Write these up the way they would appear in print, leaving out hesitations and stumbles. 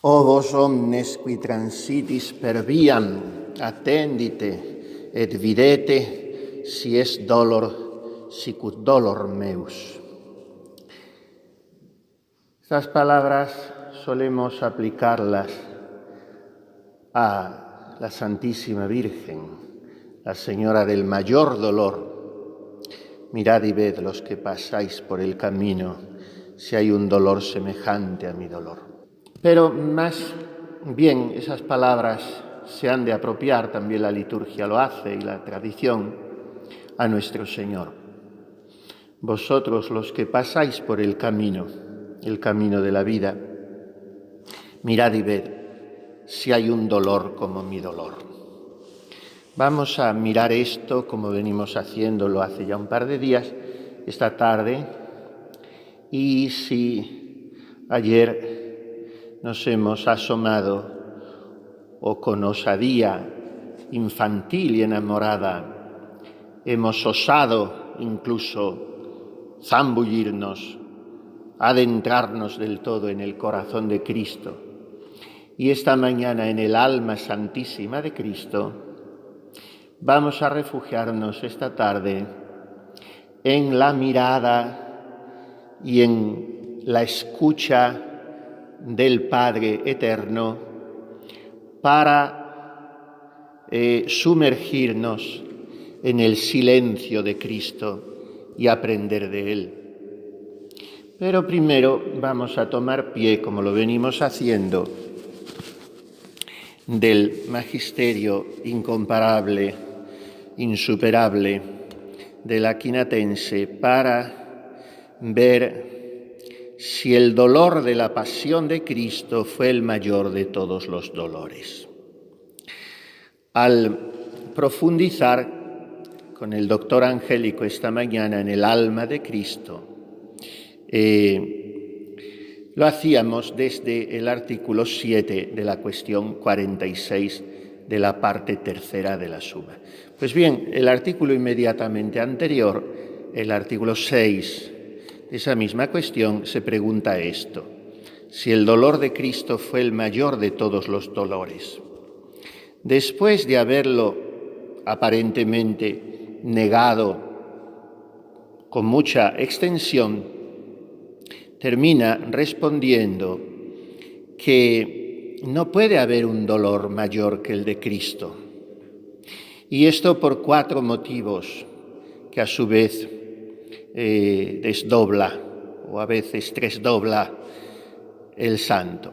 O vos omnes qui transitis per viam, attendite et videte si est dolor sicut dolor meus. Estas palabras solemos aplicarlas a la Santísima Virgen, la Señora del mayor dolor. Mirad y ved los que pasáis por el camino, si hay un dolor semejante a mi dolor. Pero más bien esas palabras se han de apropiar, también la liturgia lo hace y la tradición, a nuestro Señor. Vosotros los que pasáis por el camino de la vida, mirad y ved si hay un dolor como mi dolor. Vamos a mirar esto como venimos haciéndolo hace ya un par de días, esta tarde, y si ayer nos hemos asomado o con osadía infantil y enamorada hemos osado incluso zambullirnos, adentrarnos del todo en el corazón de Cristo, y esta mañana en el alma santísima de Cristo vamos a refugiarnos esta tarde en la mirada y en la escucha del Padre Eterno para sumergirnos en el silencio de Cristo y aprender de Él. Pero primero vamos a tomar pie, como lo venimos haciendo, del magisterio incomparable, insuperable del Aquinatense para ver si el dolor de la pasión de Cristo fue el mayor de todos los dolores. Al profundizar con el doctor Angélico esta mañana en el alma de Cristo, lo hacíamos desde el artículo 7 de la cuestión 46 de la parte tercera de la suma. Pues bien, el artículo inmediatamente anterior, el artículo 6 de esa misma cuestión, se pregunta esto: si el dolor de Cristo fue el mayor de todos los dolores. Después de haberlo aparentemente negado con mucha extensión, termina respondiendo que no puede haber un dolor mayor que el de Cristo. Y esto por 4 motivos que a su vez desdobla o a veces tresdobla el santo.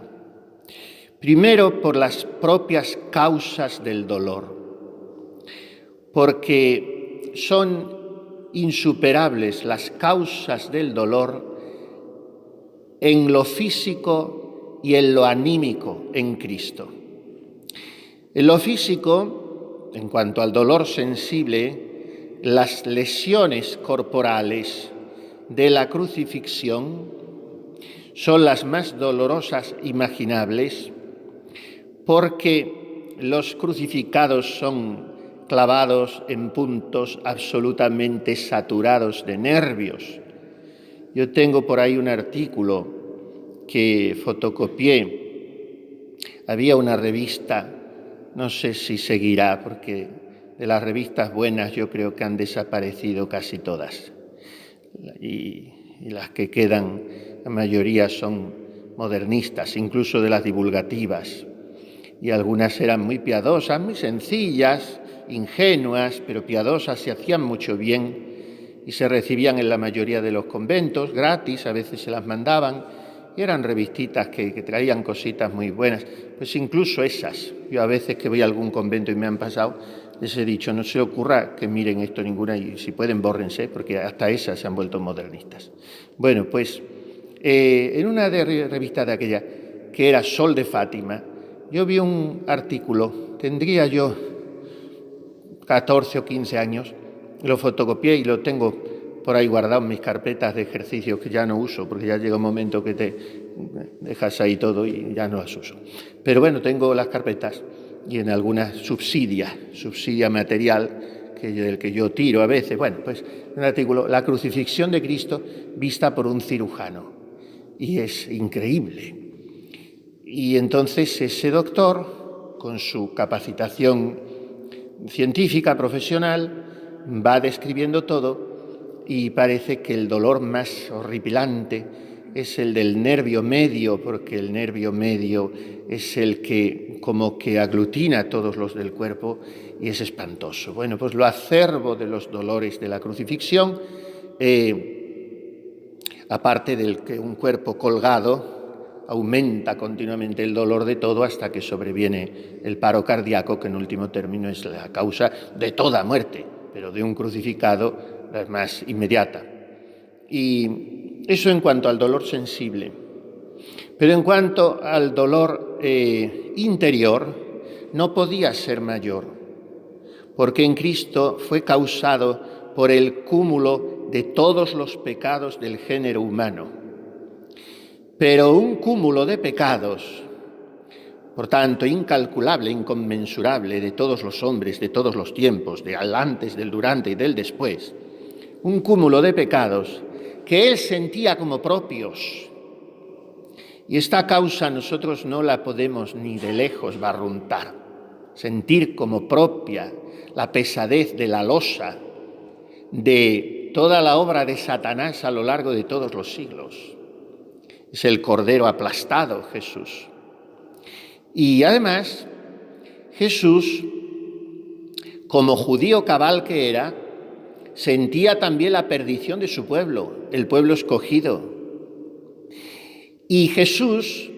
Primero, por las propias causas del dolor, porque son insuperables las causas del dolor en lo físico y en lo anímico en Cristo. En lo físico, en cuanto al dolor sensible, las lesiones corporales de la crucifixión son las más dolorosas imaginables, porque los crucificados son clavados en puntos absolutamente saturados de nervios. Yo tengo por ahí un artículo que fotocopié. Había una revista, no sé si seguirá, porque de las revistas buenas yo creo que han desaparecido casi todas. Y las que quedan, la mayoría son modernistas, incluso de las divulgativas. Y algunas eran muy piadosas, muy sencillas, ingenuas, pero piadosas, se hacían mucho bien y se recibían en la mayoría de los conventos, gratis, a veces se las mandaban, y eran revistitas que traían cositas muy buenas. Pues incluso esas, yo a veces que voy a algún convento y me han pasado, les he dicho, no se ocurra que miren esto ninguna, y si pueden bórrense, porque hasta esas se han vuelto modernistas. Bueno, pues en una revista de aquella, que era Sol de Fátima, yo vi un artículo, tendría yo 14 o 15 años, lo fotocopié y lo tengo por ahí guardado en mis carpetas de ejercicios que ya no uso, porque ya llega un momento que te dejas ahí todo y ya no las uso. Pero bueno, tengo las carpetas y en algunas subsidia material del que yo tiro a veces. Bueno, pues un artículo, la crucifixión de Cristo vista por un cirujano. Y es increíble. Y entonces ese doctor, con su capacitación científica, profesional, va describiendo todo y parece que el dolor más horripilante es el del nervio medio, porque el nervio medio es el que como que aglutina a todos los del cuerpo y es espantoso. Bueno, pues lo acerbo de los dolores de la crucifixión, aparte del que un cuerpo colgado aumenta continuamente el dolor de todo hasta que sobreviene el paro cardíaco, que en último término es la causa de toda muerte, pero de un crucificado la más inmediata. Y eso en cuanto al dolor sensible. Pero en cuanto al dolor interior, no podía ser mayor, porque en Cristo fue causado por el cúmulo de todos los pecados del género humano. Pero un cúmulo de pecados, por tanto, incalculable, inconmensurable, de todos los hombres, de todos los tiempos, del antes, del durante y del después, un cúmulo de pecados que él sentía como propios. Y esta causa nosotros no la podemos ni de lejos barruntar, sentir como propia la pesadez de la losa de toda la obra de Satanás a lo largo de todos los siglos. Es el cordero aplastado, Jesús. Y además, Jesús, como judío cabal que era, sentía también la perdición de su pueblo, el pueblo escogido. Y Jesús,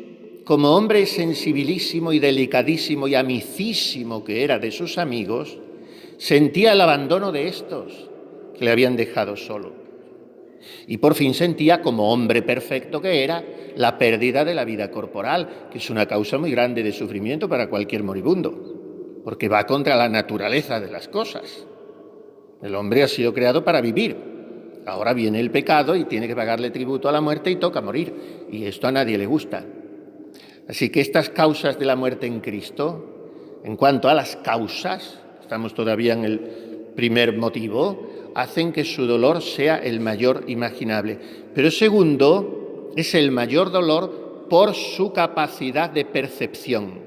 como hombre sensibilísimo y delicadísimo y amicísimo que era de sus amigos, sentía el abandono de estos que le habían dejado solo. Y por fin sentía, como hombre perfecto que era, la pérdida de la vida corporal, que es una causa muy grande de sufrimiento para cualquier moribundo, porque va contra la naturaleza de las cosas. El hombre ha sido creado para vivir. Ahora viene el pecado y tiene que pagarle tributo a la muerte y toca morir. Y esto a nadie le gusta. Así que estas causas de la muerte en Cristo, en cuanto a las causas, estamos todavía en el primer motivo, hacen que su dolor sea el mayor imaginable. Pero segundo, es el mayor dolor por su capacidad de percepción,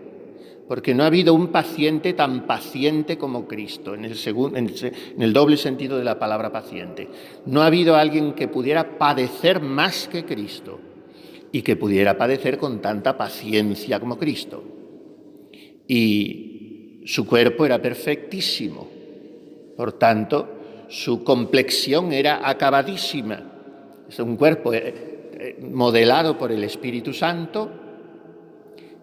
porque no ha habido un paciente tan paciente como Cristo, en el doble sentido de la palabra paciente. No ha habido alguien que pudiera padecer más que Cristo y que pudiera padecer con tanta paciencia como Cristo. Y su cuerpo era perfectísimo, por tanto, su complexión era acabadísima. Es un cuerpo modelado por el Espíritu Santo,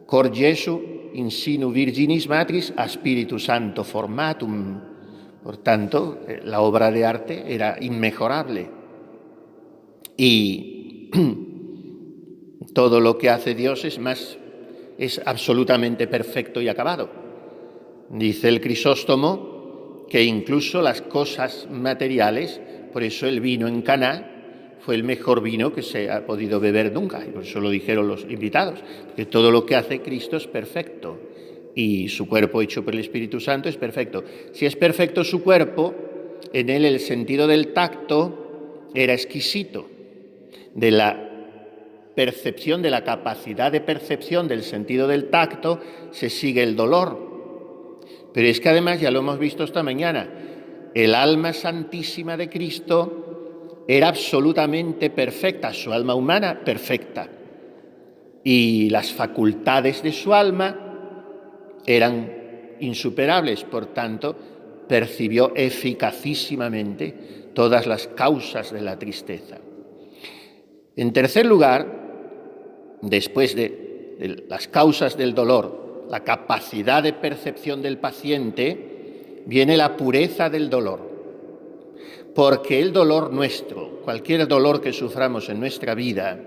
cor Jesu in sinu Virginis Matris a Spiritu Santo formatum. Por tanto, la obra de arte era inmejorable. Y todo lo que hace Dios es absolutamente perfecto y acabado. Dice el Crisóstomo que incluso las cosas materiales, por eso el vino en Caná fue el mejor vino que se ha podido beber nunca, y por eso lo dijeron los invitados, que todo lo que hace Cristo es perfecto, y su cuerpo hecho por el Espíritu Santo es perfecto. Si es perfecto su cuerpo, en él el sentido del tacto era exquisito, de la percepción, de la capacidad de percepción del sentido del tacto, se sigue el dolor. Pero es que además, ya lo hemos visto esta mañana, el alma santísima de Cristo era absolutamente perfecta, su alma humana perfecta. Y las facultades de su alma eran insuperables, por tanto, percibió eficacísimamente todas las causas de la tristeza. En tercer lugar, después de las causas del dolor, la capacidad de percepción del paciente, viene la pureza del dolor. Porque el dolor nuestro, cualquier dolor que suframos en nuestra vida,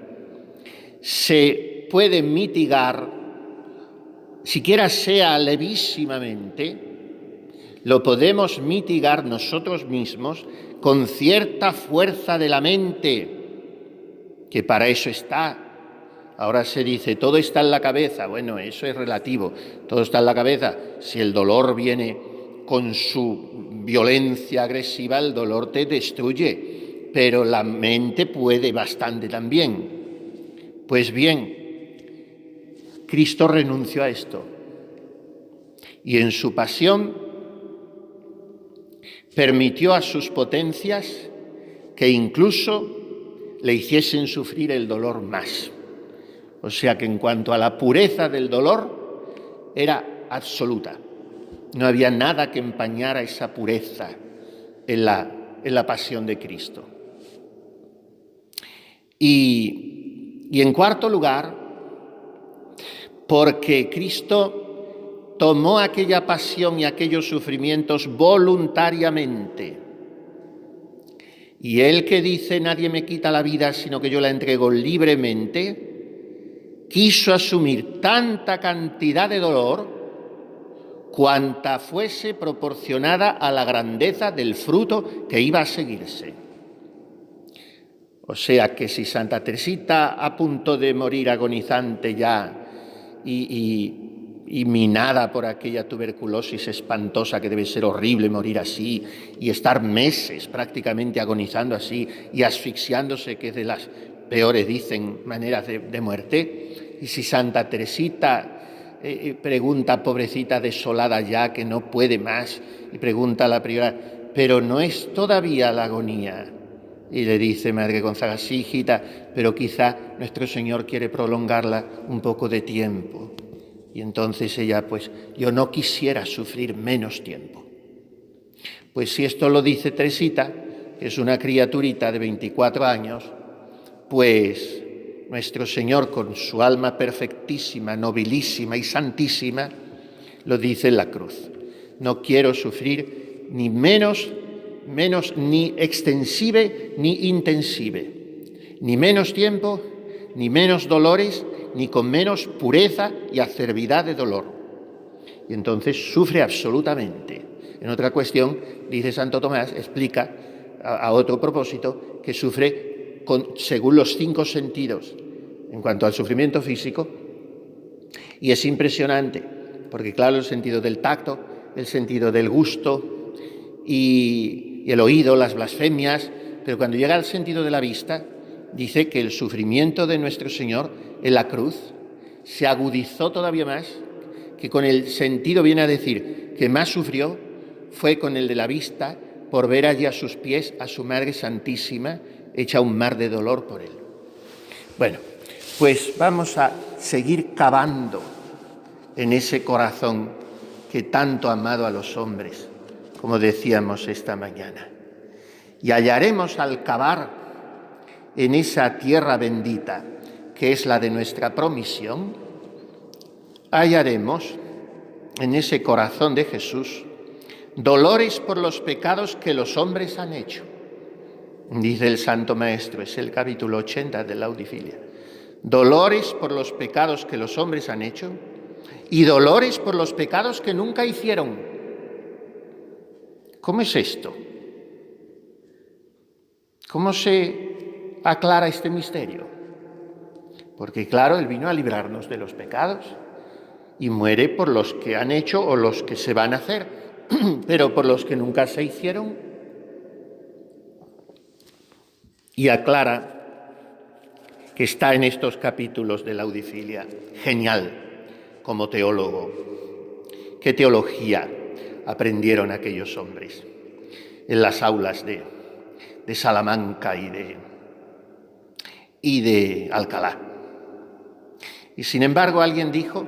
se puede mitigar, siquiera sea levísimamente, lo podemos mitigar nosotros mismos con cierta fuerza de la mente, que para eso está. Ahora se dice, todo está en la cabeza. Bueno, eso es relativo, todo está en la cabeza. Si el dolor viene con su violencia agresiva, el dolor te destruye, pero la mente puede bastante también. Pues bien, Cristo renunció a esto y en su pasión permitió a sus potencias que incluso le hiciesen sufrir el dolor más. O sea que en cuanto a la pureza del dolor, era absoluta. No había nada que empañara esa pureza en la pasión de Cristo. Y en cuarto lugar, porque Cristo tomó aquella pasión y aquellos sufrimientos voluntariamente. Y Él que dice, nadie me quita la vida, sino que yo la entrego libremente, quiso asumir tanta cantidad de dolor cuanta fuese proporcionada a la grandeza del fruto que iba a seguirse. O sea que si Santa Teresita, a punto de morir agonizante ya y minada por aquella tuberculosis espantosa, que debe ser horrible morir así y estar meses prácticamente agonizando así y asfixiándose, que es de las peores, dicen, maneras de muerte, y si Santa Teresita pregunta, pobrecita desolada ya, que no puede más, y pregunta a la priora, pero no es todavía la agonía. Y le dice Madre Gonzaga, sí, hijita, pero quizá nuestro Señor quiere prolongarla un poco de tiempo. Y entonces ella, pues, yo no quisiera sufrir menos tiempo. Pues si esto lo dice Teresita, que es una criaturita de 24 años, pues nuestro Señor, con su alma perfectísima, nobilísima y santísima, lo dice en la cruz. No quiero sufrir ni menos ni extensive ni intensive, ni menos tiempo, ni menos dolores, ni con menos pureza y acervidad de dolor. Y entonces sufre absolutamente. En otra cuestión, dice Santo Tomás, explica a otro propósito, que sufre según los 5 sentidos en cuanto al sufrimiento físico, y es impresionante, porque claro, el sentido del tacto, el sentido del gusto y el oído, las blasfemias, pero cuando llega al sentido de la vista, dice que el sufrimiento de nuestro Señor en la cruz se agudizó todavía más, que con el sentido, viene a decir, que más sufrió fue con el de la vista, por ver allí a sus pies a su Madre Santísima, hecha un mar de dolor por él. Bueno, pues vamos a seguir cavando en ese corazón que tanto ha amado a los hombres, como decíamos esta mañana. Y hallaremos al cavar en esa tierra bendita, que es la de nuestra promisión, hallaremos en ese corazón de Jesús dolores por los pecados que los hombres han hecho. Dice el Santo Maestro, es el capítulo 80 de la Audifilia. Dolores por los pecados que los hombres han hecho y dolores por los pecados que nunca hicieron. ¿Cómo es esto? ¿Cómo se aclara este misterio? Porque claro, Él vino a librarnos de los pecados y muere por los que han hecho o los que se van a hacer, pero por los que nunca se hicieron. Y aclara que está en estos capítulos de la Audifilia. Genial, como teólogo. ¿Qué teología aprendieron aquellos hombres en las aulas de Salamanca y de Alcalá? Y sin embargo alguien dijo,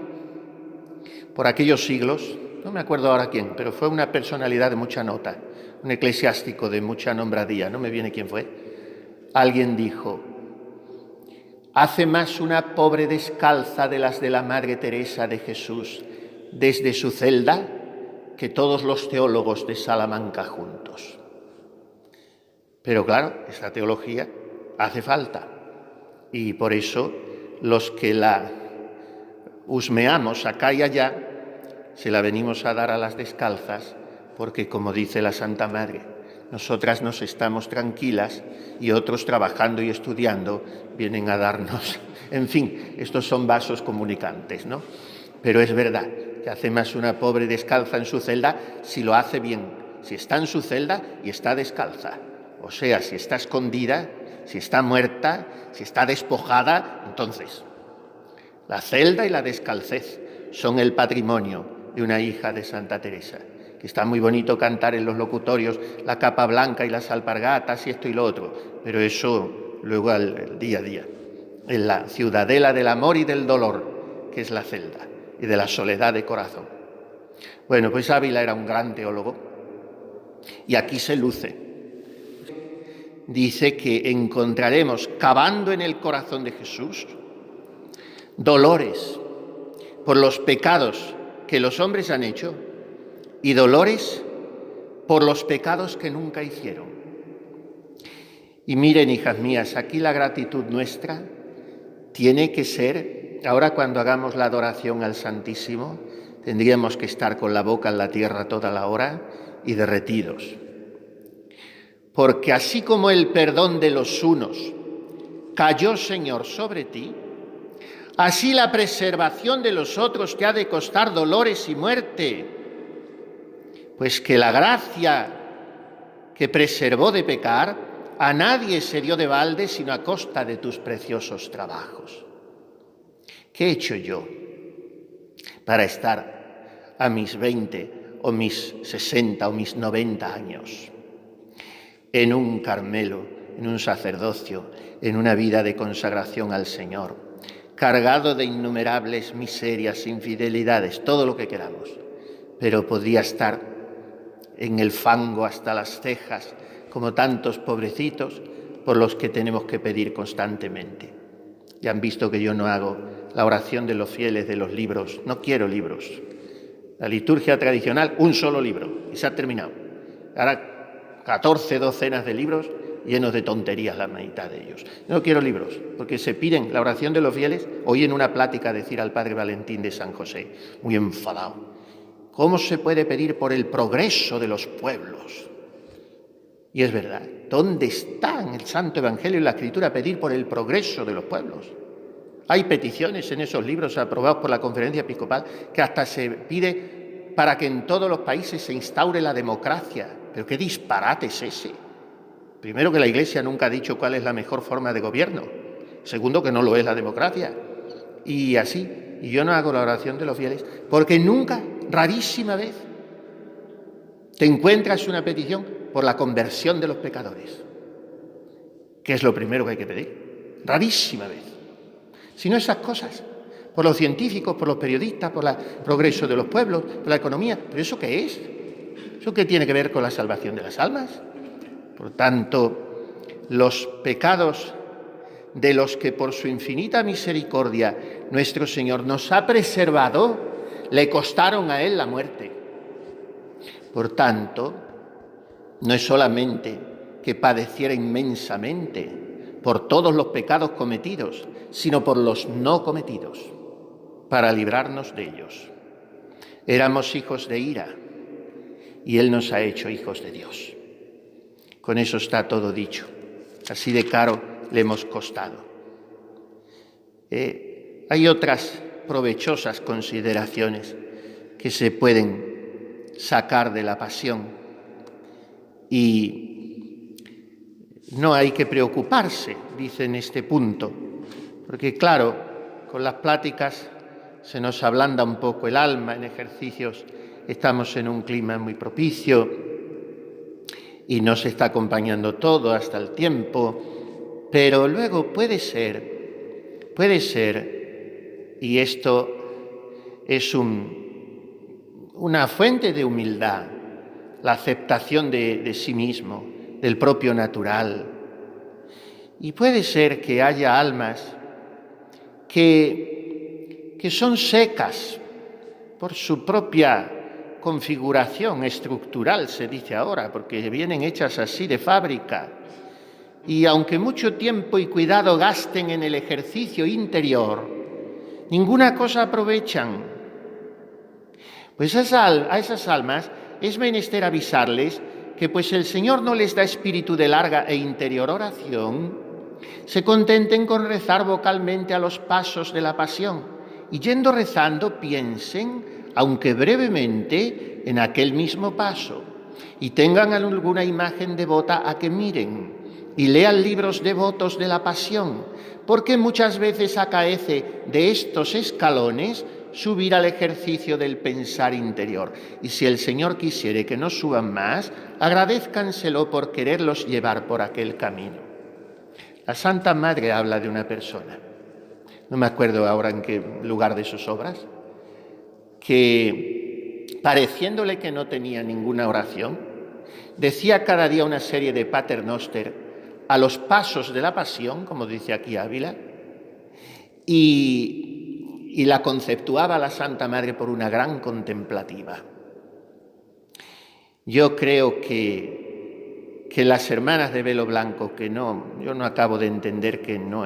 por aquellos siglos, no me acuerdo ahora quién, pero fue una personalidad de mucha nota, un eclesiástico de mucha nombradía, no me viene quién fue, alguien dijo, hace más una pobre descalza de las de la Madre Teresa de Jesús desde su celda que todos los teólogos de Salamanca juntos. Pero claro, esta teología hace falta y por eso los que la husmeamos acá y allá se la venimos a dar a las descalzas porque, como dice la Santa Madre, nosotras nos estamos tranquilas y otros trabajando y estudiando vienen a darnos. En fin, estos son vasos comunicantes, ¿no? Pero es verdad que hace más una pobre descalza en su celda si lo hace bien, si está en su celda y está descalza. O sea, si está escondida, si está muerta, si está despojada, entonces La celda y la descalcez son el patrimonio de una hija de Santa Teresa, que está muy bonito cantar en los locutorios la capa blanca y las alpargatas y esto y lo otro, pero eso luego al día a día, en la ciudadela del amor y del dolor, que es la celda, y de la soledad de corazón. Bueno, pues Ávila era un gran teólogo y aquí se luce. Dice que encontraremos, cavando en el corazón de Jesús, dolores por los pecados que los hombres han hecho y dolores por los pecados que nunca hicieron. Y miren, hijas mías, aquí la gratitud nuestra tiene que ser, ahora cuando hagamos la adoración al Santísimo, tendríamos que estar con la boca en la tierra toda la hora y derretidos. Porque así como el perdón de los unos cayó, Señor, sobre ti, así la preservación de los otros te ha de costar dolores y muerte. Pues que la gracia que preservó de pecar a nadie se dio de balde sino a costa de tus preciosos trabajos. ¿Qué he hecho yo para estar a mis 20 o mis 60 o mis 90 años en un Carmelo, en un sacerdocio, en una vida de consagración al Señor, cargado de innumerables miserias, infidelidades, todo lo que queramos, pero podría estar en el fango hasta las cejas, como tantos pobrecitos por los que tenemos que pedir constantemente? Ya han visto que yo no hago la oración de los fieles de los libros, no quiero libros. La liturgia tradicional, un solo libro, y se ha terminado. Ahora 14 docenas de libros llenos de tonterías, la mitad de ellos. No quiero libros, porque se piden la oración de los fieles. Oí en una plática decir al padre Valentín de San José, muy enfadado, ¿cómo se puede pedir por el progreso de los pueblos? Y es verdad, ¿dónde está en el Santo Evangelio y en la Escritura pedir por el progreso de los pueblos? Hay peticiones en esos libros aprobados por la Conferencia Episcopal que hasta se pide para que en todos los países se instaure la democracia. ¿Pero qué disparate es ese? Primero, que la Iglesia nunca ha dicho cuál es la mejor forma de gobierno. Segundo, que no lo es la democracia. Y así, y yo no hago la oración de los fieles, porque nunca, rarísima vez, te encuentras una petición por la conversión de los pecadores, que es lo primero que hay que pedir. Rarísima vez. Si no esas cosas, por los científicos, por los periodistas, por el progreso de los pueblos, por la economía. ¿Pero eso qué es? ¿Eso qué tiene que ver con la salvación de las almas? Por tanto, los pecados de los que por su infinita misericordia nuestro Señor nos ha preservado, le costaron a Él la muerte. Por tanto, no es solamente que padeciera inmensamente por todos los pecados cometidos, sino por los no cometidos, para librarnos de ellos. Éramos hijos de ira, y Él nos ha hecho hijos de Dios. Con eso está todo dicho. Así de caro le hemos costado. Hay otras provechosas consideraciones que se pueden sacar de la pasión y no hay que preocuparse, dice en este punto, porque claro, con las pláticas se nos ablanda un poco el alma, en ejercicios estamos en un clima muy propicio y nos está acompañando todo hasta el tiempo, pero luego puede ser, y esto es una fuente de humildad, la aceptación de sí mismo, del propio natural. Y puede ser que haya almas que son secas por su propia configuración estructural, se dice ahora, porque vienen hechas así de fábrica. Y aunque mucho tiempo y cuidado gasten en el ejercicio interior, ninguna cosa aprovechan. Pues a esas almas es menester avisarles que pues el Señor no les da espíritu de larga e interior oración, se contenten con rezar vocalmente a los pasos de la pasión y yendo rezando piensen, aunque brevemente, en aquel mismo paso y tengan alguna imagen devota a que miren y lean libros devotos de la Pasión, porque muchas veces acaece de estos escalones subir al ejercicio del pensar interior. Y si el Señor quisiere que no suban más, agradézcanselo por quererlos llevar por aquel camino. La Santa Madre habla de una persona, no me acuerdo ahora en qué lugar de sus obras, que pareciéndole que no tenía ninguna oración, decía cada día una serie de Paternoster a los pasos de la Pasión, como dice aquí Ávila, y la conceptuaba la Santa Madre por una gran contemplativa. Yo creo que las hermanas de velo blanco, yo no acabo de entender que no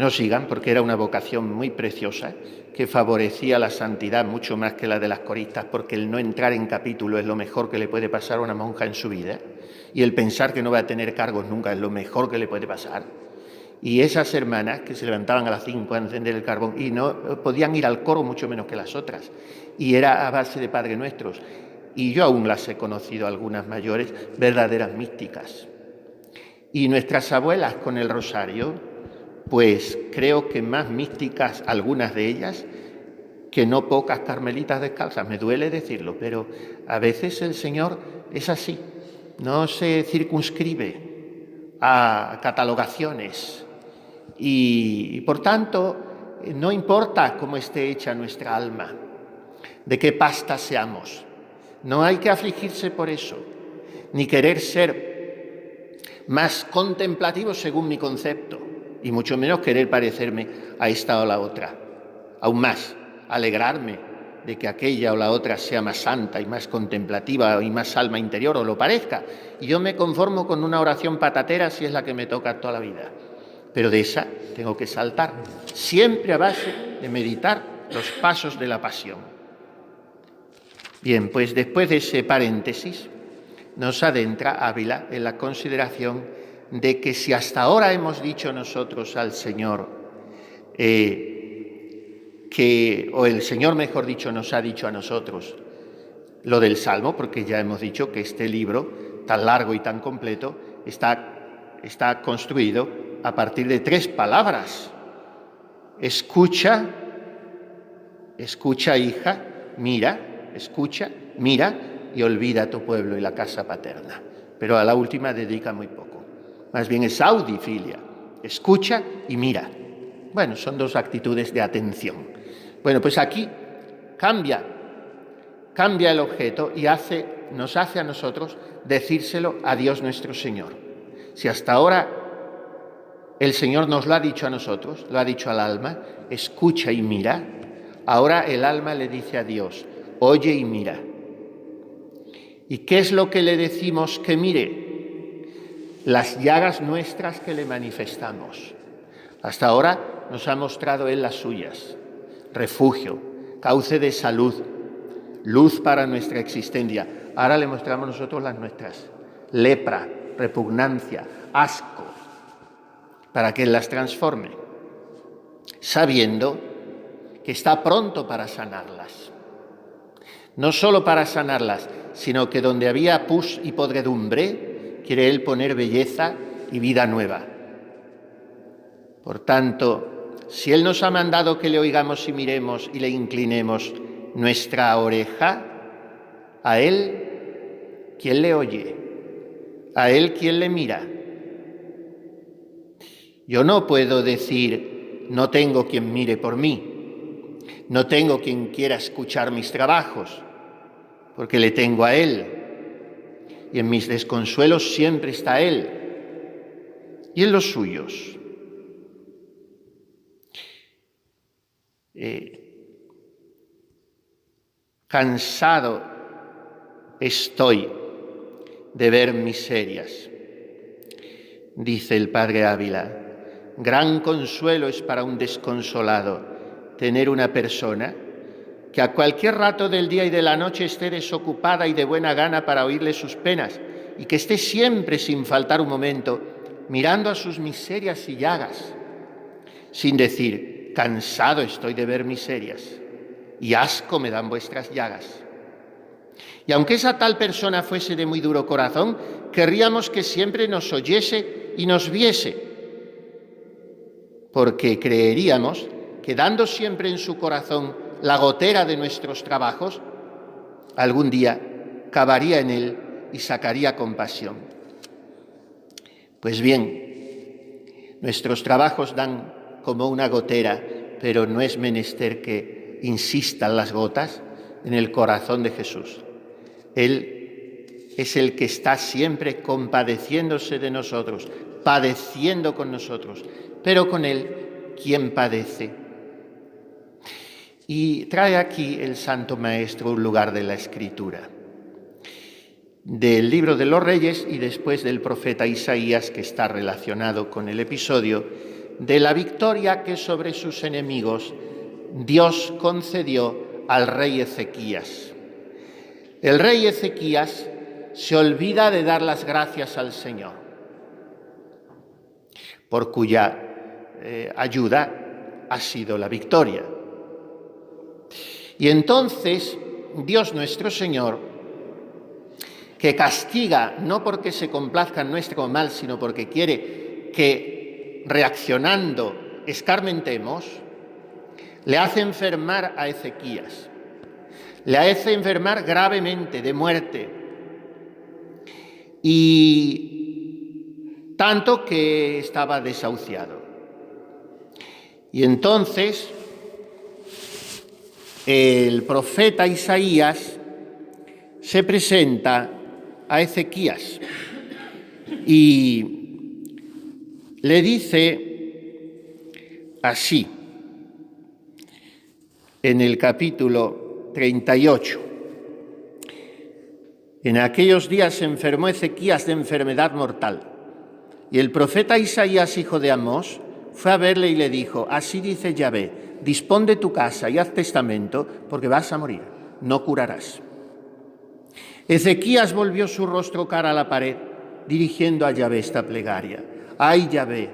sigan, porque era una vocación muy preciosa, que favorecía la santidad mucho más que la de las coristas, porque el no entrar en capítulo es lo mejor que le puede pasar a una monja en su vida, y el pensar que no va a tener cargos nunca es lo mejor que le puede pasar. Y esas hermanas que se levantaban a las 5 a encender el carbón y no podían ir al coro mucho menos que las otras, y era a base de Padre Nuestros, y yo aún las he conocido, algunas mayores, verdaderas místicas. Y nuestras abuelas con el rosario, pues creo que más místicas algunas de ellas que no pocas carmelitas descalzas. Me duele decirlo, pero a veces el Señor es así, no se circunscribe a catalogaciones y por tanto no importa cómo esté hecha nuestra alma, de qué pasta seamos, no hay que afligirse por eso, ni querer ser más contemplativos según mi concepto, y mucho menos querer parecerme a esta o la otra. Aún más, alegrarme de que aquella o la otra sea más santa y más contemplativa y más alma interior, o lo parezca. Y yo me conformo con una oración patatera si es la que me toca toda la vida. Pero de esa tengo que saltar, siempre a base de meditar los pasos de la Pasión. Bien, pues después de ese paréntesis, nos adentra Ávila en la consideración de que si hasta ahora hemos dicho nosotros al Señor, o el Señor, mejor dicho, nos ha dicho a nosotros lo del Salmo, porque ya hemos dicho que este libro, tan largo y tan completo, está construido a partir de 3 palabras. Escucha, hija, mira, escucha, mira y olvida a tu pueblo y la casa paterna. Pero a la última dedica muy poco. Más bien es audifilia, escucha y mira. Bueno, son 2 actitudes de atención. Bueno, pues aquí cambia el objeto y nos hace a nosotros decírselo a Dios nuestro Señor. Si hasta ahora el Señor nos lo ha dicho a nosotros, lo ha dicho al alma, escucha y mira, ahora el alma le dice a Dios, oye y mira. ¿Y qué es lo que le decimos que mire? Las llagas nuestras que le manifestamos. Hasta ahora nos ha mostrado Él las suyas, refugio, cauce de salud, luz para nuestra existencia. Ahora le mostramos nosotros las nuestras, lepra, repugnancia, asco, para que Él las transforme, sabiendo que está pronto para sanarlas. No solo para sanarlas, sino que donde había pus y podredumbre, quiere Él poner belleza y vida nueva. Por tanto, si Él nos ha mandado que le oigamos y miremos y le inclinemos nuestra oreja, a Él, ¿quién le oye? A Él, ¿quién le mira? Yo no puedo decir, no tengo quien mire por mí, no tengo quien quiera escuchar mis trabajos, porque le tengo a Él, y en mis desconsuelos siempre está Él, y en los suyos. Cansado estoy de ver miserias, dice el padre Ávila. Gran consuelo es para un desconsolado tener una persona que a cualquier rato del día y de la noche esté desocupada y de buena gana para oírle sus penas, y que esté siempre, sin faltar un momento, mirando a sus miserias y llagas, sin decir, cansado estoy de ver miserias, y asco me dan vuestras llagas. Y aunque esa tal persona fuese de muy duro corazón, querríamos que siempre nos oyese y nos viese, porque creeríamos que dando siempre en su corazón la gotera de nuestros trabajos, algún día cavaría en él y sacaría compasión. Pues bien, nuestros trabajos dan como una gotera, pero no es menester que insistan las gotas en el corazón de Jesús. Él es el que está siempre compadeciéndose de nosotros, padeciendo con nosotros, pero con Él, ¿quién padece? Y trae aquí el Santo Maestro un lugar de la Escritura, del libro de los Reyes y después del profeta Isaías, que está relacionado con el episodio de la victoria que sobre sus enemigos Dios concedió al rey Ezequías. El rey Ezequías se olvida de dar las gracias al Señor, por cuya ayuda ha sido la victoria. Y entonces Dios nuestro Señor, que castiga no porque se complazca en nuestro mal, sino porque quiere que reaccionando escarmentemos, le hace enfermar a Ezequías, le hace enfermar gravemente de muerte, y tanto que estaba desahuciado. Y entonces el profeta Isaías se presenta a Ezequías y le dice así, en el capítulo 38. En aquellos días se enfermó Ezequías de enfermedad mortal, y el profeta Isaías, hijo de Amós, fue a verle y le dijo: así dice Yahvé, dispón de tu casa y haz testamento, porque vas a morir, no curarás. Ezequías volvió su rostro cara a la pared, dirigiendo a Yahvé esta plegaria: ay, Yahvé,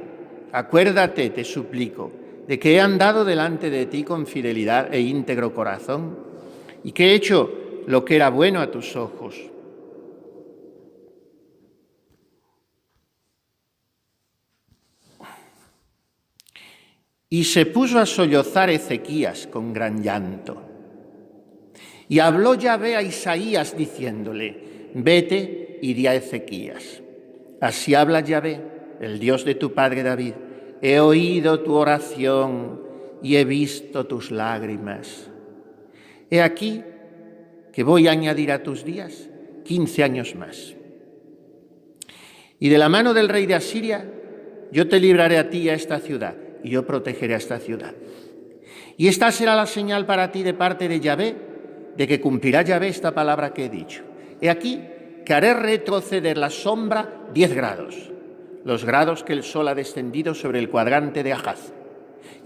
acuérdate, te suplico, de que he andado delante de ti con fidelidad e íntegro corazón, y que he hecho lo que era bueno a tus ojos. Y se puso a sollozar Ezequías con gran llanto. Y habló Yahvé a Isaías diciéndole: vete y di a Ezequías: así habla Yahvé, el Dios de tu padre David: he oído tu oración y he visto tus lágrimas. He aquí que voy a añadir a tus días 15 años más. Y de la mano del rey de Asiria yo te libraré a ti y a esta ciudad, y yo protegeré a esta ciudad. Y esta será la señal para ti de parte de Yahvé, de que cumplirá Yahvé esta palabra que he dicho. He aquí que haré retroceder la sombra 10 grados, los grados que el sol ha descendido sobre el cuadrante de Ahaz.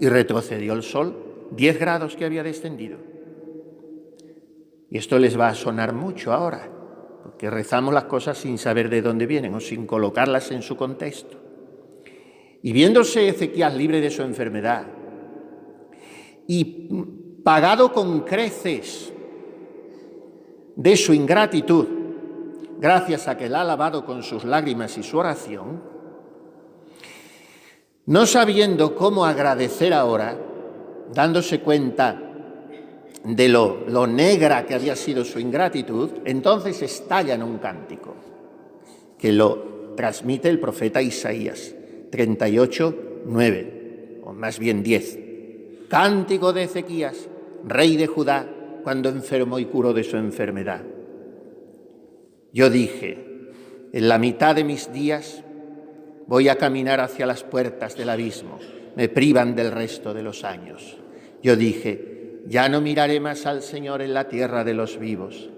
Y retrocedió el sol 10 grados que había descendido. Y esto les va a sonar mucho ahora, porque rezamos las cosas sin saber de dónde vienen o sin colocarlas en su contexto. Y viéndose Ezequías libre de su enfermedad y pagado con creces de su ingratitud, gracias a que la ha lavado con sus lágrimas y su oración, no sabiendo cómo agradecer ahora, dándose cuenta de lo negra que había sido su ingratitud, entonces estalla en un cántico que lo transmite el profeta Isaías 38, 9, o más bien 10. Cántico de Ezequías, rey de Judá, cuando enfermó y curó de su enfermedad. Yo dije: en la mitad de mis días voy a caminar hacia las puertas del abismo, me privan del resto de los años. Yo dije: ya no miraré más al Señor en la tierra de los vivos,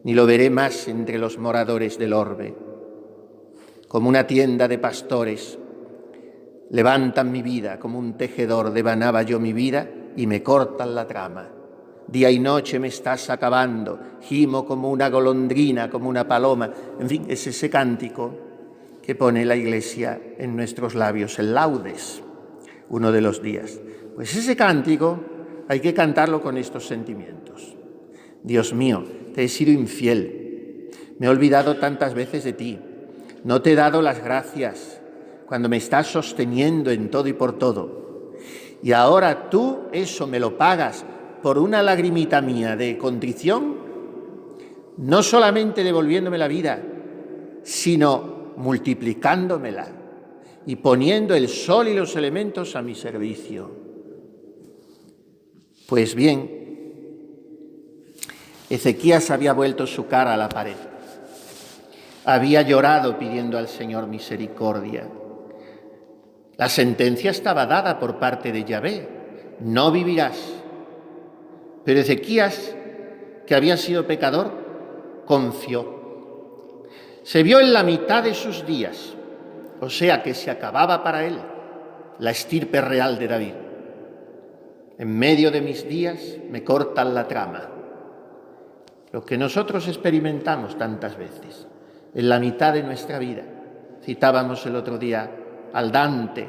ni lo veré más entre los moradores del orbe. Como una tienda de pastores, levantan mi vida, como un tejedor devanaba yo mi vida y me cortan la trama. Día y noche me estás acabando, gimo como una golondrina, como una paloma. En fin, es ese cántico que pone la Iglesia en nuestros labios, el laudes, uno de los días. Pues ese cántico hay que cantarlo con estos sentimientos. Dios mío, te he sido infiel, me he olvidado tantas veces de ti, no te he dado las gracias cuando me estás sosteniendo en todo y por todo. Y ahora tú eso me lo pagas por una lagrimita mía de contrición, no solamente devolviéndome la vida, sino multiplicándomela y poniendo el sol y los elementos a mi servicio. Pues bien, Ezequías había vuelto su cara a la pared. Había llorado pidiendo al Señor misericordia. La sentencia estaba dada por parte de Yahvé: no vivirás. Pero Ezequías, que había sido pecador, confió. Se vio en la mitad de sus días, o sea que se acababa para él la estirpe real de David. En medio de mis días me cortan la trama. Lo que nosotros experimentamos tantas veces, en la mitad de nuestra vida. Citábamos el otro día al Dante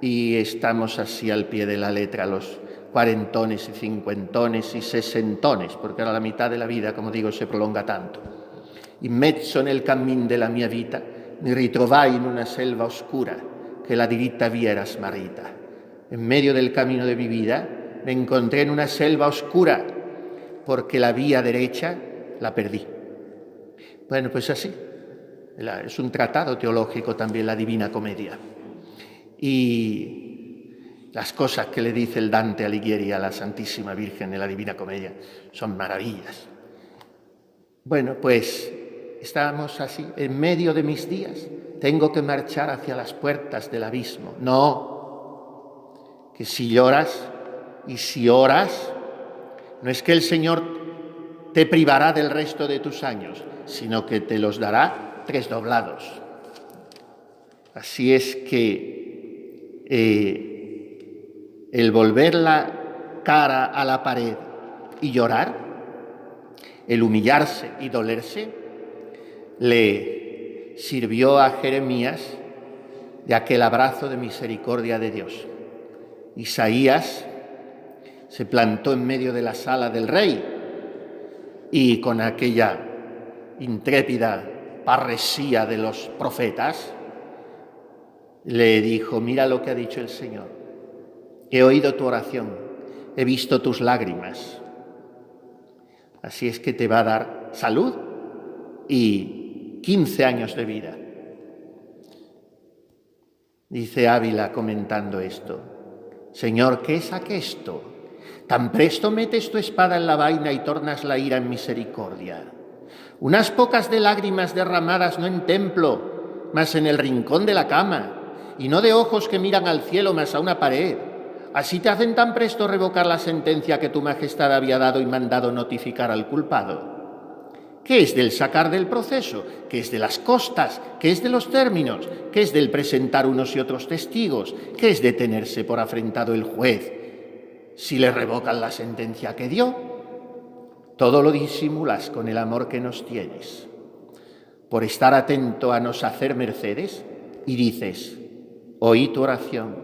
y estamos así al pie de la letra, los cuarentones y cincuentones y sesentones, porque ahora la mitad de la vida, como digo, se prolonga tanto. In mezzo nel cammin della mia vita mi ritrovai in una selva oscura que la diritta via era smarrita. En medio del camino de mi vida me encontré en una selva oscura porque la vía derecha la perdí. Bueno, pues así. Es un tratado teológico también, la Divina Comedia. Y las cosas que le dice el Dante Alighieri a la Santísima Virgen en la Divina Comedia son maravillas. Bueno, pues estábamos así, en medio de mis días. Tengo que marchar hacia las puertas del abismo. No, que si lloras y si oras, no es que el Señor te privará del resto de tus años, sino que te los dará 3 doblados. Así es que el volver la cara a la pared y llorar, el humillarse y dolerse, le sirvió a Jeremías de aquel abrazo de misericordia de Dios. Isaías se plantó en medio de la sala del rey y con aquella intrépida parresía de los profetas le dijo: mira lo que ha dicho el Señor, he oído tu oración, he visto tus lágrimas, así es que te va a dar salud y 15 años de vida. Dice Ávila comentando esto: Señor, ¿qué es aquesto? Tan presto metes tu espada en la vaina y tornas la ira en misericordia. Unas pocas de lágrimas derramadas no en templo, mas en el rincón de la cama, y no de ojos que miran al cielo, mas a una pared. Así te hacen tan presto revocar la sentencia que tu majestad había dado y mandado notificar al culpado. ¿Qué es del sacar del proceso? ¿Qué es de las costas? ¿Qué es de los términos? ¿Qué es del presentar unos y otros testigos? ¿Qué es de tenerse por afrentado el juez si le revocan la sentencia que dio? Todo lo disimulas con el amor que nos tienes, por estar atento a nos hacer mercedes, y dices: oí tu oración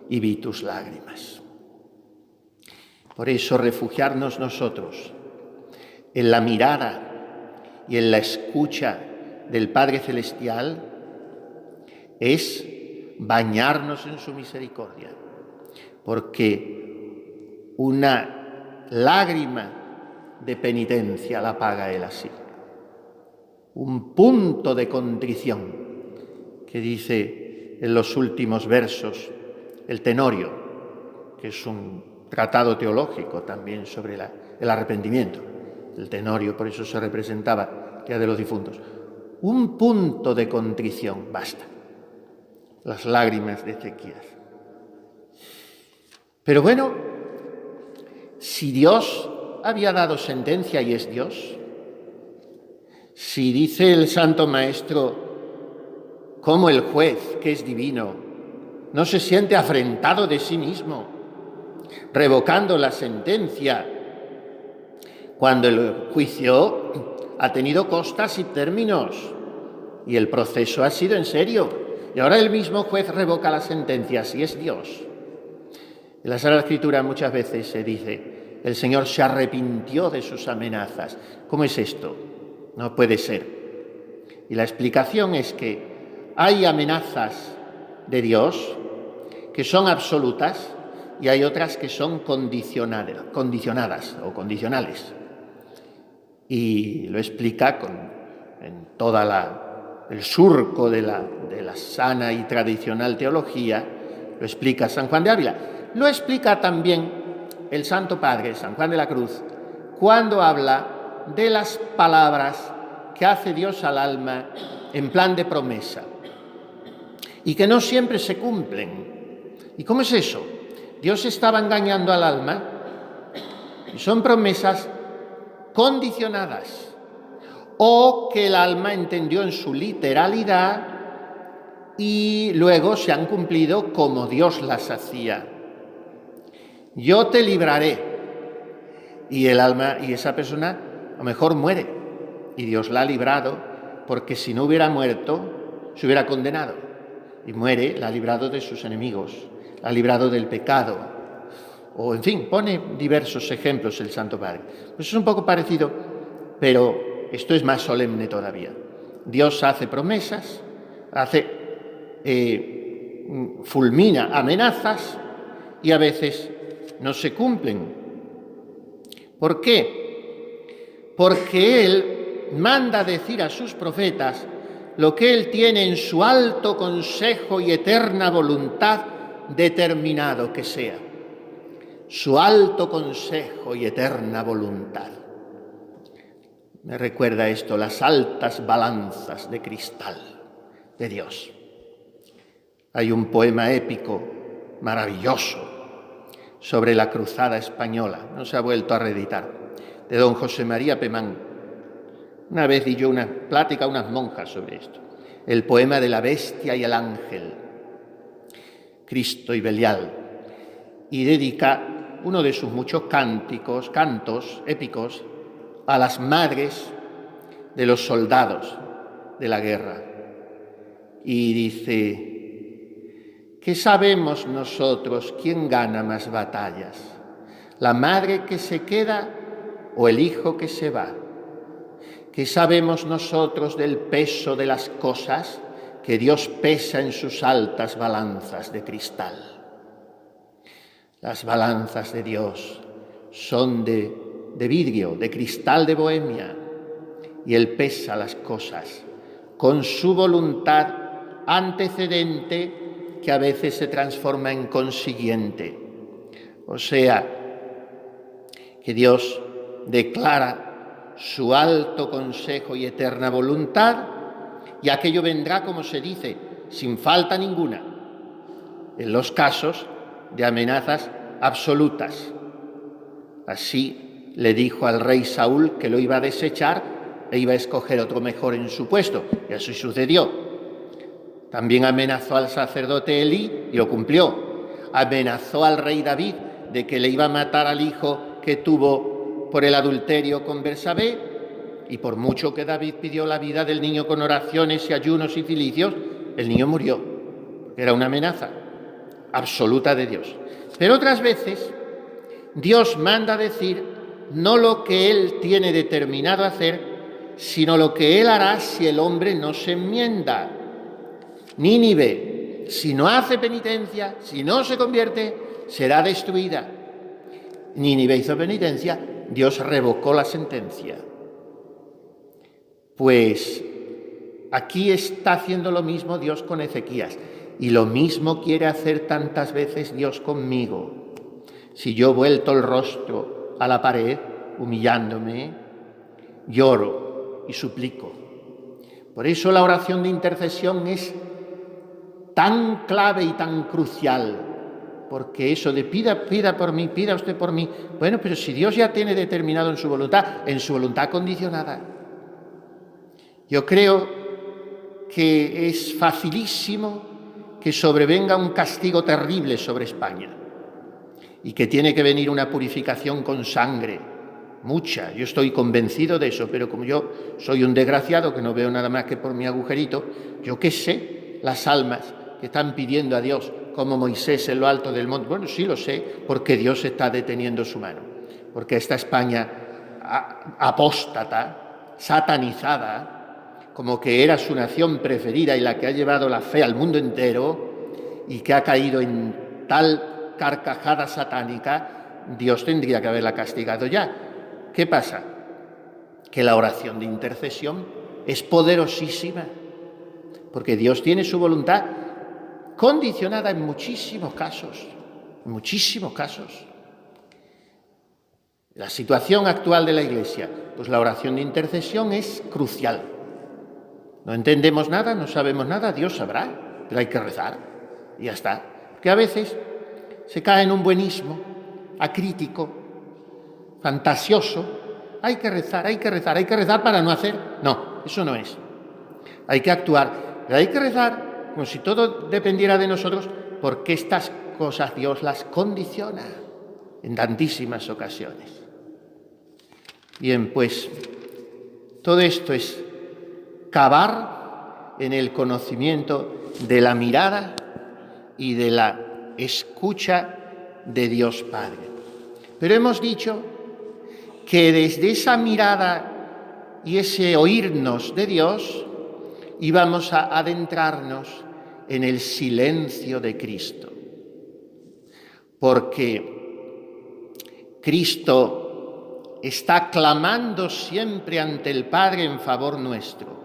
y vi tus lágrimas. Por eso refugiarnos nosotros en la mirada y en la escucha del Padre Celestial es bañarnos en su misericordia, porque una lágrima de penitencia la paga Él así. Un punto de contrición, que dice en los últimos versos el Tenorio, que es un tratado teológico también sobre el arrepentimiento. El Tenorio, por eso se representaba ya de los difuntos. Un punto de contrición basta. Las lágrimas de Ezequías. Pero bueno, si Dios había dado sentencia y es Dios, si dice el Santo Maestro, como el juez, que es divino, no se siente afrentado de sí mismo, revocando la sentencia, cuando el juicio ha tenido costas y términos y el proceso ha sido en serio, y ahora el mismo juez revoca la sentencia, si es Dios. En la Sagrada Escritura muchas veces se dice: el Señor se arrepintió de sus amenazas. ¿Cómo es esto? No puede ser. Y la explicación es que hay amenazas de Dios que son absolutas y hay otras que son condicionadas o condicionales. Y lo explica en todo el surco de la sana y tradicional teología, lo explica San Juan de Ávila. Lo explica también el Santo Padre, San Juan de la Cruz, cuando habla de las palabras que hace Dios al alma en plan de promesa y que no siempre se cumplen. ¿Y cómo es eso? Dios estaba engañando al alma y son promesas condicionadas o que el alma entendió en su literalidad y luego se han cumplido como Dios las hacía. Yo te libraré. Y el alma y esa persona a lo mejor muere y Dios la ha librado porque si no hubiera muerto se hubiera condenado y muere, la ha librado de sus enemigos, la ha librado del pecado o en fin, pone diversos ejemplos el Santo Padre. Pues es un poco parecido, pero esto es más solemne todavía. Dios hace promesas, fulmina amenazas y a veces no se cumplen. ¿Por qué? Porque Él manda decir a sus profetas lo que Él tiene en su alto consejo y eterna voluntad determinado que sea. Su alto consejo y eterna voluntad. Me recuerda esto, las altas balanzas de cristal de Dios. Hay un poema épico maravilloso sobre la cruzada española, no se ha vuelto a reeditar, de don José María Pemán. Una vez di yo una plática a unas monjas sobre esto, el poema de la bestia y el ángel, Cristo y Belial, y dedica uno de sus muchos cantos épicos a las madres de los soldados de la guerra. Y dice: ¿qué sabemos nosotros quién gana más batallas? ¿La madre que se queda o el hijo que se va? ¿Qué sabemos nosotros del peso de las cosas que Dios pesa en sus altas balanzas de cristal? Las balanzas de Dios son de vidrio, de cristal de Bohemia, y Él pesa las cosas con su voluntad antecedente que a veces se transforma en consiguiente. O sea, que Dios declara su alto consejo y eterna voluntad y aquello vendrá, como se dice, sin falta ninguna, en los casos de amenazas absolutas. Así le dijo al rey Saúl que lo iba a desechar e iba a escoger otro mejor en su puesto, y así sucedió. También amenazó al sacerdote Elí y lo cumplió. Amenazó al rey David de que le iba a matar al hijo que tuvo por el adulterio con Bersabé, y por mucho que David pidió la vida del niño con oraciones y ayunos y cilicios, el niño murió. Era una amenaza absoluta de Dios. Pero otras veces Dios manda decir no lo que Él tiene determinado hacer, sino lo que Él hará si el hombre no se enmienda. Nínive, si no hace penitencia, si no se convierte, será destruida. Nínive hizo penitencia, Dios revocó la sentencia. Pues aquí está haciendo lo mismo Dios con Ezequías, y lo mismo quiere hacer tantas veces Dios conmigo. Si yo vuelto el rostro a la pared, humillándome, lloro y suplico. Por eso la oración de intercesión es tan clave y tan crucial, porque eso de pida por mí, pida usted por mí, bueno, pero si Dios ya tiene determinado en su voluntad condicionada. Yo creo que es facilísimo que sobrevenga un castigo terrible sobre España y que tiene que venir una purificación con sangre, mucha, yo estoy convencido de eso, pero como yo soy un desgraciado que no veo nada más que por mi agujerito, yo qué sé, las almas que están pidiendo a Dios como Moisés en lo alto del monte, bueno, sí lo sé, porque Dios está deteniendo su mano, porque esta España apóstata, satanizada, como que era su nación preferida y la que ha llevado la fe al mundo entero y que ha caído en tal carcajada satánica, Dios tendría que haberla castigado ya. ¿Qué pasa? Que la oración de intercesión es poderosísima, porque Dios tiene su voluntad condicionada en muchísimos casos, en muchísimos casos. La situación actual de la Iglesia, pues la oración de intercesión es crucial. No entendemos nada, no sabemos nada, Dios sabrá, pero hay que rezar y ya está. Porque a veces se cae en un buenismo acrítico, fantasioso. Hay que rezar para no hacer. No, eso no es. Hay que actuar, pero hay que rezar como si todo dependiera de nosotros, porque estas cosas Dios las condiciona en tantísimas ocasiones. Bien, pues todo esto es cavar en el conocimiento de la mirada y de la escucha de Dios Padre. Pero hemos dicho que desde esa mirada y ese oírnos de Dios íbamos a adentrarnos en el silencio de Cristo, porque Cristo está clamando siempre ante el Padre en favor nuestro.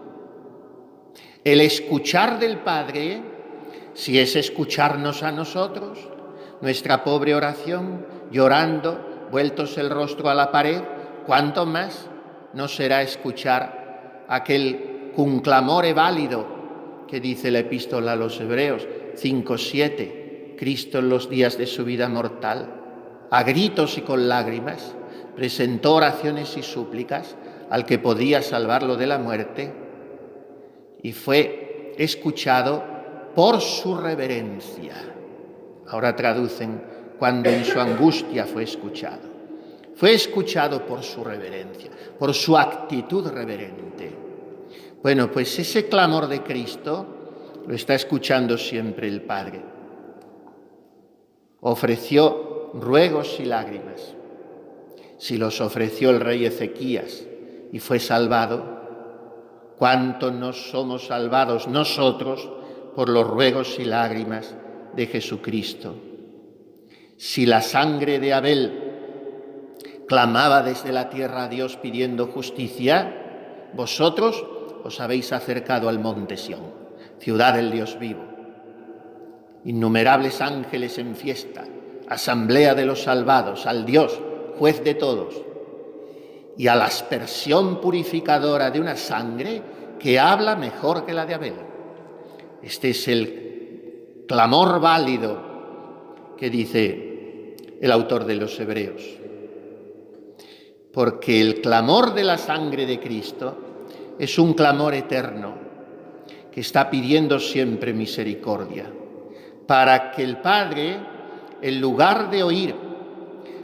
El escuchar del Padre, si es escucharnos a nosotros, nuestra pobre oración, llorando, vueltos el rostro a la pared, ¿cuánto más no será escuchar aquel cum clamore válido que dice la epístola a los Hebreos 5:7, Cristo en los días de su vida mortal, a gritos y con lágrimas, presentó oraciones y súplicas al que podía salvarlo de la muerte y fue escuchado por su reverencia. Ahora traducen, cuando en su angustia fue escuchado. Fue escuchado por su reverencia, por su actitud reverente. Bueno, pues ese clamor de Cristo lo está escuchando siempre el Padre. Ofreció ruegos y lágrimas. Si los ofreció el rey Ezequías y fue salvado, ¿cuánto nos somos salvados nosotros por los ruegos y lágrimas de Jesucristo? Si la sangre de Abel clamaba desde la tierra a Dios pidiendo justicia, vosotros os habéis acercado al monte Sión, ciudad del Dios vivo. Innumerables ángeles en fiesta, asamblea de los salvados, al Dios, juez de todos, y a la aspersión purificadora de una sangre que habla mejor que la de Abel. Este es el clamor válido que dice el autor de los Hebreos. Porque el clamor de la sangre de Cristo es un clamor eterno que está pidiendo siempre misericordia, para que el Padre, en lugar de oír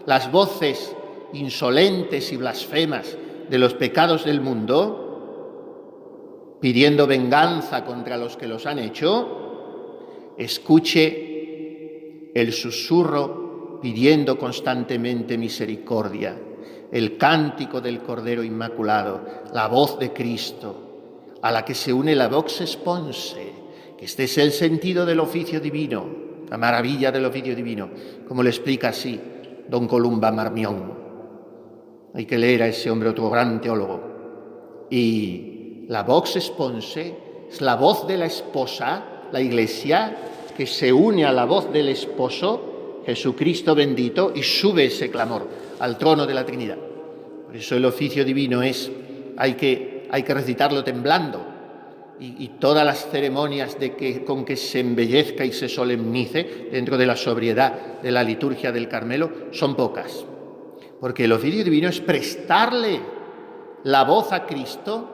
las voces insolentes y blasfemas de los pecados del mundo, pidiendo venganza contra los que los han hecho, escuche el susurro pidiendo constantemente misericordia, el cántico del Cordero Inmaculado, la voz de Cristo, a la que se une la vox sponse, que este es el sentido del oficio divino, la maravilla del oficio divino, como le explica así don Columba Marmión. Hay que leer a ese hombre, otro gran teólogo. Y la vox sponse es la voz de la esposa, la Iglesia, que se une a la voz del esposo, Jesucristo bendito, y sube ese clamor al trono de la Trinidad. Por eso el oficio divino hay que recitarlo temblando, y todas las ceremonias con que se embellezca y se solemnice dentro de la sobriedad de la liturgia del Carmelo son pocas, porque el oficio divino es prestarle la voz a Cristo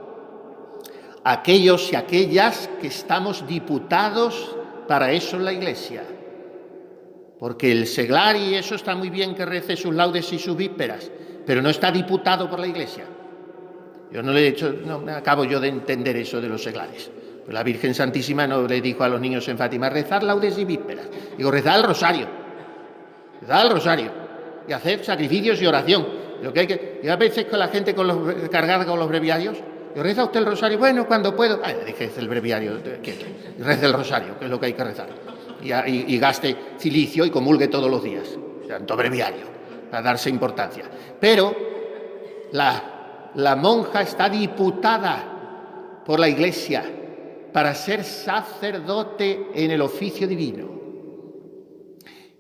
a aquellos y aquellas que estamos diputados para eso en la Iglesia. Porque el seglar, y eso está muy bien que rece sus laudes y sus vísperas, pero no está diputado por la Iglesia. Yo no acabo yo de entender eso de los seglares. Pues la Virgen Santísima no le dijo a los niños en Fátima, rezar laudes y vísperas. Digo, rezar el rosario y hacer sacrificios y oración. Lo que hay que, y a veces con la gente cargada con los breviarios, ¿Y reza usted el rosario? Bueno, cuando puedo. Dije el breviario, quieto. Reza el rosario, que es lo que hay que rezar. Y gaste cilicio y comulgue todos los días. Santo breviario, para darse importancia. Pero la monja está diputada por la Iglesia para ser sacerdote en el oficio divino.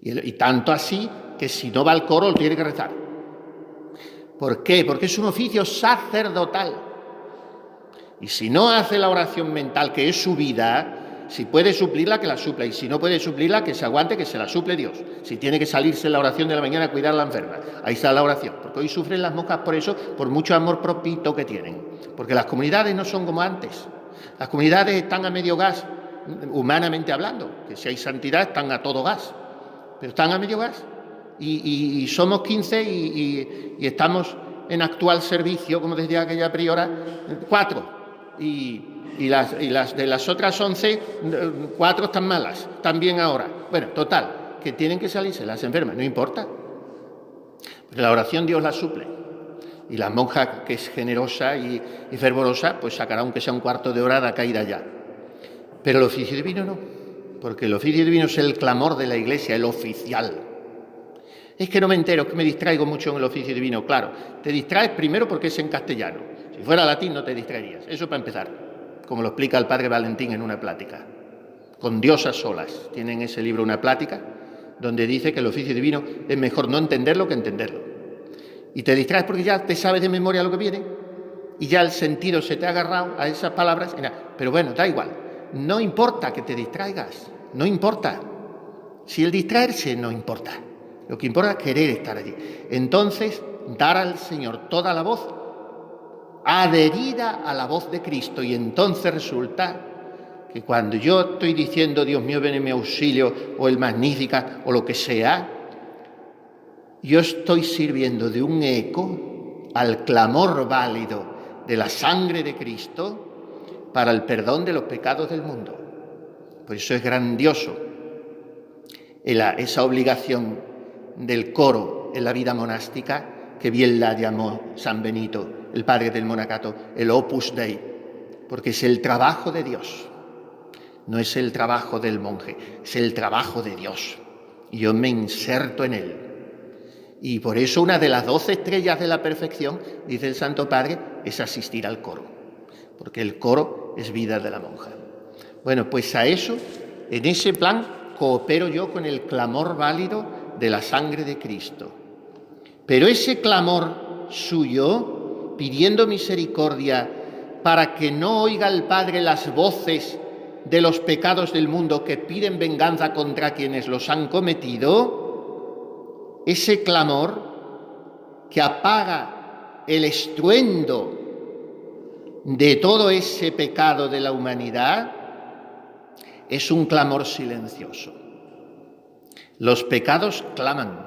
Y tanto así que si no va al coro lo tiene que rezar. ¿Por qué? Porque es un oficio sacerdotal. Y si no hace la oración mental, que es su vida, si puede suplirla, que la supla. Y si no puede suplirla, que se aguante, que se la suple Dios. Si tiene que salirse en la oración de la mañana a cuidar a la enferma, ahí está la oración. Porque hoy sufren las monjas por eso, por mucho amor propio que tienen. Porque las comunidades no son como antes. Las comunidades están a medio gas, humanamente hablando. Que si hay santidad, están a todo gas. Pero están a medio gas. Y somos 15 y estamos en actual servicio, como decía aquella priora, 4. Y las de las otras 11, 4 están malas, también ahora. Bueno, total, que tienen que salirse las enfermas, no importa. Porque la oración Dios la suple. Y la monja, que es generosa y fervorosa, pues sacará aunque sea un cuarto de hora de caída ya. Pero el oficio divino no, porque el oficio divino es el clamor de la Iglesia, el oficial. Es que no me entero, es que me distraigo mucho en el oficio divino. Claro, te distraes primero porque es en castellano. Si fuera latín no te distraerías. Eso para empezar, como lo explica el padre Valentín en una plática. Con Dios a solas. Tiene en ese libro una plática donde dice que el oficio divino es mejor no entenderlo que entenderlo. Y te distraes porque ya te sabes de memoria lo que viene y ya el sentido se te ha agarrado a esas palabras. Pero bueno, da igual. No importa que te distraigas. No importa. Si el distraerse no importa. Lo que importa es querer estar allí. Entonces, dar al Señor toda la voz adherida a la voz de Cristo. Y entonces resulta que cuando yo estoy diciendo Dios mío, ven en mi auxilio, o el Magnificat, o lo que sea, yo estoy sirviendo de un eco al clamor válido de la sangre de Cristo para el perdón de los pecados del mundo. Por eso es grandioso esa obligación del coro en la vida monástica, que bien la llamó San Benito, el padre del monacato, el Opus Dei, porque es el trabajo de Dios, no es el trabajo del monje, es el trabajo de Dios. Y yo me inserto en él. Y por eso una de las 12 estrellas de la perfección, dice el Santo Padre, es asistir al coro, porque el coro es vida de la monja. Bueno, pues a eso, en ese plan, coopero yo con el clamor válido de la sangre de Cristo. Pero ese clamor suyo, pidiendo misericordia para que no oiga el Padre las voces de los pecados del mundo que piden venganza contra quienes los han cometido, ese clamor que apaga el estruendo de todo ese pecado de la humanidad, es un clamor silencioso. Los pecados claman,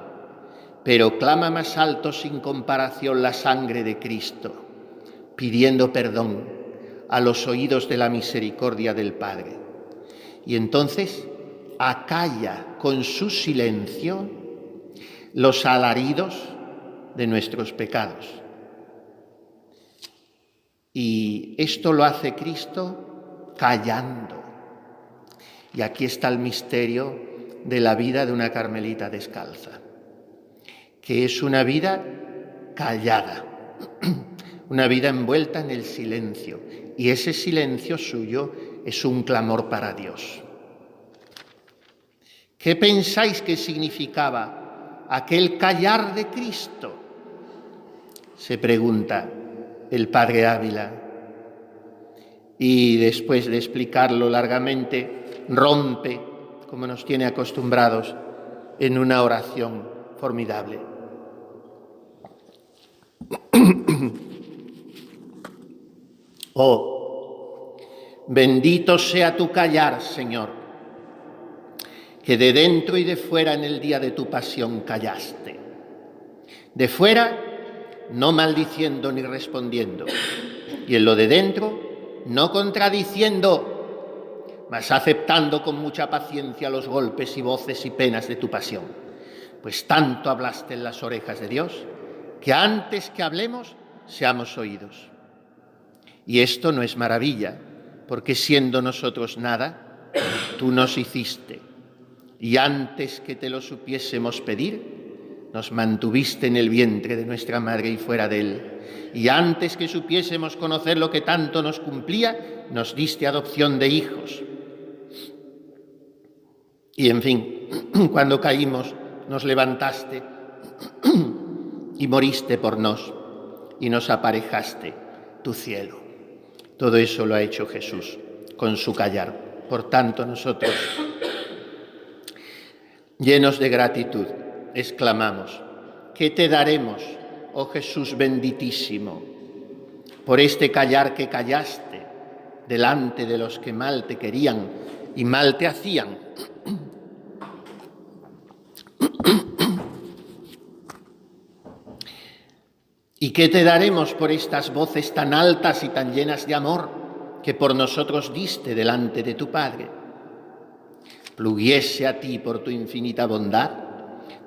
pero clama más alto sin comparación la sangre de Cristo, pidiendo perdón a los oídos de la misericordia del Padre. Y entonces acalla con su silencio los alaridos de nuestros pecados. Y esto lo hace Cristo callando. Y aquí está el misterio de la vida de una carmelita descalza, que es una vida callada, una vida envuelta en el silencio, y ese silencio suyo es un clamor para Dios. ¿Qué pensáis que significaba aquel callar de Cristo? Se pregunta el padre Ávila, y después de explicarlo largamente, rompe, como nos tiene acostumbrados, en una oración formidable. Oh, bendito sea tu callar, Señor, que de dentro y de fuera en el día de tu pasión callaste. De fuera, no maldiciendo ni respondiendo, y en lo de dentro, no contradiciendo, mas aceptando con mucha paciencia los golpes y voces y penas de tu pasión. Pues tanto hablaste en las orejas de Dios, que antes que hablemos, seamos oídos. Y esto no es maravilla, porque siendo nosotros nada, tú nos hiciste. Y antes que te lo supiésemos pedir, nos mantuviste en el vientre de nuestra madre y fuera de él. Y antes que supiésemos conocer lo que tanto nos cumplía, nos diste adopción de hijos. Y en fin, cuando caímos, nos levantaste y moriste por nos, y nos aparejaste tu cielo. Todo eso lo ha hecho Jesús con su callar. Por tanto, nosotros, llenos de gratitud, exclamamos: ¿qué te daremos, oh Jesús benditísimo, por este callar que callaste delante de los que mal te querían y mal te hacían? ¿Y qué te daremos por estas voces tan altas y tan llenas de amor que por nosotros diste delante de tu Padre? Pluguiese a ti por tu infinita bondad,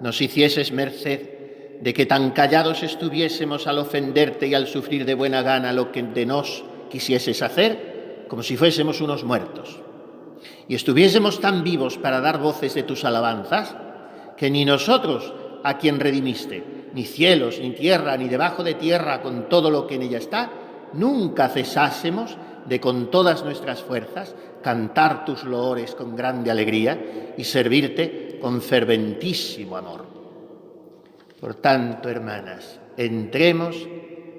nos hicieses merced de que tan callados estuviésemos al ofenderte y al sufrir de buena gana lo que de nos quisieses hacer, como si fuésemos unos muertos. Y estuviésemos tan vivos para dar voces de tus alabanzas, que ni nosotros, a quien redimiste, ni cielos, ni tierra, ni debajo de tierra, con todo lo que en ella está, nunca cesásemos de con todas nuestras fuerzas cantar tus loores con grande alegría y servirte con ferventísimo amor. Por tanto, hermanas, entremos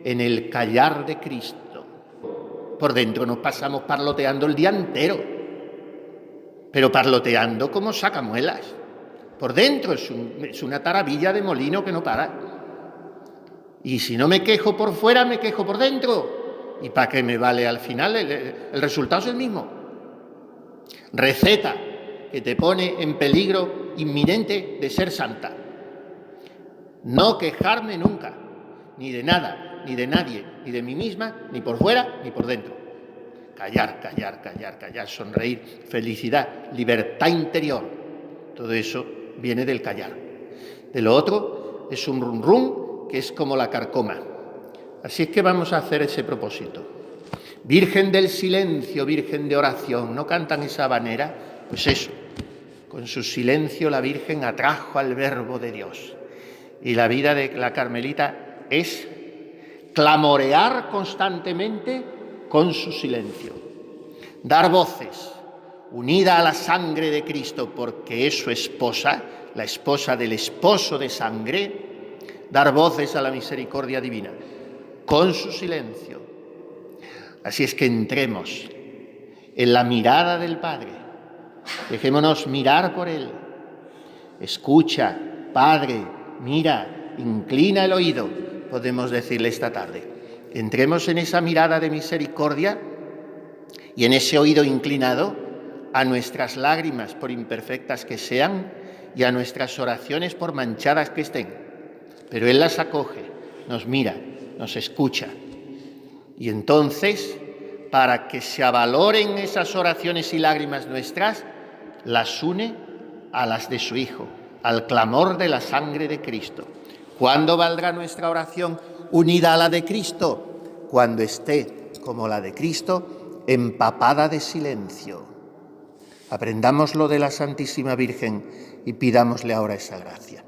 en el callar de Cristo. Por dentro nos pasamos parloteando el día entero, pero parloteando como sacamuelas. Por dentro es una taravilla de molino que no para. Y si no me quejo por fuera, me quejo por dentro. ¿Y para qué me vale al final? El resultado es el mismo. Receta que te pone en peligro inminente de ser santa. No quejarme nunca, ni de nada, ni de nadie, ni de mí misma, ni por fuera, ni por dentro. Callar, callar, callar, callar, sonreír, felicidad, libertad interior. Todo eso viene del callar. De lo otro es un rum rum que es como la carcoma. Así es que vamos a hacer ese propósito. Virgen del silencio, Virgen de oración, ¿no cantan esa habanera? Pues eso, con su silencio la Virgen atrajo al Verbo de Dios. Y la vida de la Carmelita es clamorear constantemente con su silencio. Dar voces, unida a la sangre de Cristo, porque es su esposa, la esposa del esposo de sangre, dar voces a la misericordia divina, con su silencio. Así es que entremos en la mirada del Padre, dejémonos mirar por Él. Escucha, Padre, mira, inclina el oído, podemos decirle esta tarde. Entremos en esa mirada de misericordia y en ese oído inclinado a nuestras lágrimas, por imperfectas que sean, y a nuestras oraciones, por manchadas que estén. Pero Él las acoge, nos mira, nos escucha. Y entonces, para que se avaloren esas oraciones y lágrimas nuestras, las une a las de su Hijo, al clamor de la sangre de Cristo. ¿Cuándo valdrá nuestra oración unida a la de Cristo? Cuando esté, como la de Cristo, empapada de silencio. Aprendámoslo de la Santísima Virgen y pidámosle ahora esa gracia.